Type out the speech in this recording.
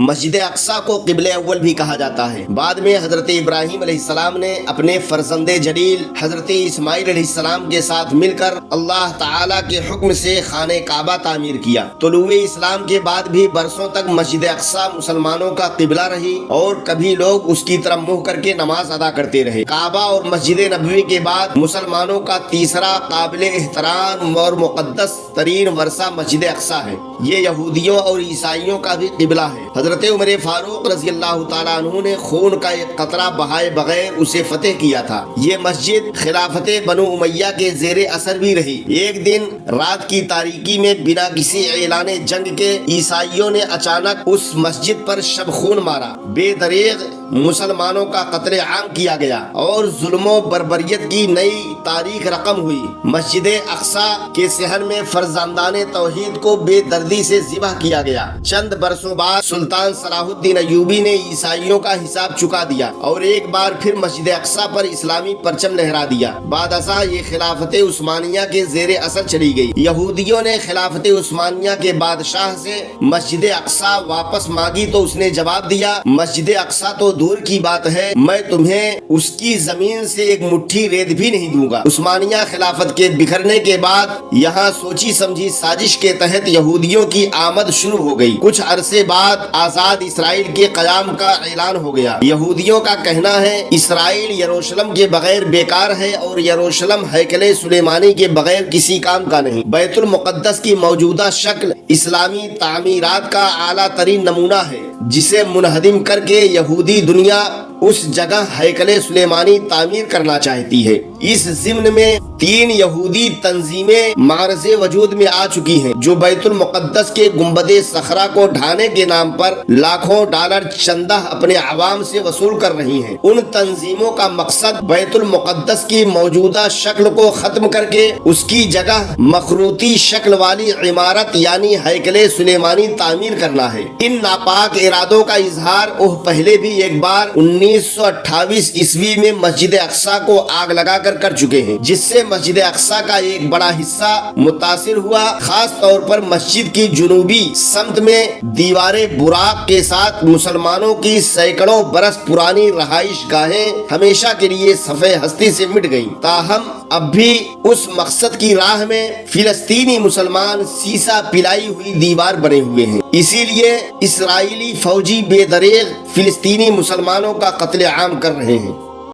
مسجد اقصی کو قبلہ اول بھی کہا جاتا ہے۔ بعد میں حضرت ابراہیم علیہ السلام نے اپنے فرزند جلیل حضرت اسماعیل علیہ السلام کے ساتھ مل کر اللہ تعالیٰ کے حکم سے خانہ کعبہ تعمیر کیا۔ طلوع اسلام کے بعد بھی برسوں تک مسجد اقصی مسلمانوں کا قبلہ رہی اور کبھی لوگ اس کی طرف منہ کر کے نماز ادا کرتے رہے۔ کعبہ اور مسجد نبوی کے بعد مسلمانوں کا تیسرا قابل احترام اور مقدس ترین ورثہ مسجد اقصی ہے۔ یہ یہودیوں اور عیسائیوں کا بھی قبلہ ہے۔ حضرت عمر فاروق رضی اللہ تعالیٰ عنہ نے خون کا ایک قطرہ بہائے بغیر اسے فتح کیا تھا۔ یہ مسجد خلافت بنو امیہ کے زیر اثر بھی رہی۔ ایک دن رات کی تاریکی میں بنا کسی اعلان جنگ کے عیسائیوں نے اچانک اس مسجد پر شب خون مارا۔ بے دریغ مسلمانوں کا قتل عام کیا گیا اور ظلم و بربریت کی نئی تاریخ رقم ہوئی۔ مسجد اقصی کے صحن میں فرزندان توحید کو بے دردی سے ذبح کیا گیا۔ چند برسوں بعد سلطان صلاح الدین ایوبی نے عیسائیوں کا حساب چکا دیا اور ایک بار پھر مسجد اقصی پر اسلامی پرچم لہرا دیا۔ بعد ازاں یہ خلافت عثمانیہ کے زیر اثر چلی گئی۔ یہودیوں نے خلافت عثمانیہ کے بادشاہ سے مسجد اقصی واپس مانگی تو اس نے جواب دیا، مسجد اقصی تو دور کی بات ہے، میں تمہیں اس کی زمین سے ایک مٹھی ریت بھی نہیں دوں گا۔ عثمانیہ خلافت کے بکھرنے کے بعد یہاں سوچی سمجھی سازش کے تحت یہودیوں کی آمد شروع ہو گئی۔ کچھ عرصے بعد آزاد اسرائیل کے قیام کا اعلان ہو گیا۔ یہودیوں کا کہنا ہے اسرائیل یروشلم کے بغیر بیکار ہے اور یروشلم ہیکل سلیمانی کے بغیر کسی کام کا نہیں۔ بیت المقدس کی موجودہ شکل اسلامی تعمیرات کا اعلیٰ ترین نمونہ ہے، جسے منہدم کر کے یہودی دنیا اس جگہ ہیکل سلیمانی تعمیر کرنا چاہتی ہے۔ اس ضمن میں 3 یہودی تنظیمیں معرض وجود میں آ چکی ہیں جو بیت المقدس کے گنبد صخرہ کو ڈھانے کے نام پر لاکھوں ڈالر چندہ اپنے عوام سے وصول کر رہی ہیں۔ ان تنظیموں کا مقصد بیت المقدس کی موجودہ شکل کو ختم کر کے اس کی جگہ مخروطی شکل والی عمارت یعنی ہیکل سلیمانی تعمیر کرنا ہے۔ ان ناپاک ارادوں کا اظہار وہ پہلے بھی ایک بار 1928 عیسوی میں مسجد اقصی کو آگ لگا کر چکے ہیں، جس سے مسجد اقصی کا ایک بڑا حصہ متاثر ہوا۔ خاص طور پر مسجد کی جنوبی سمت میں دیوار براق کے ساتھ مسلمانوں کی سینکڑوں برس پرانی رہائش گاہیں ہمیشہ کے لیے صفحہ ہستی سے مٹ گئیں۔ تاہم اب بھی اس مقصد کی راہ میں فلسطینی مسلمان سیسا پلائی ہوئی دیوار بنے ہوئے ہیں۔ اسی لیے اسرائیلی فوجی بے دریغ فلسطینی مسلمانوں کا قتل عام کر رہے ہیں۔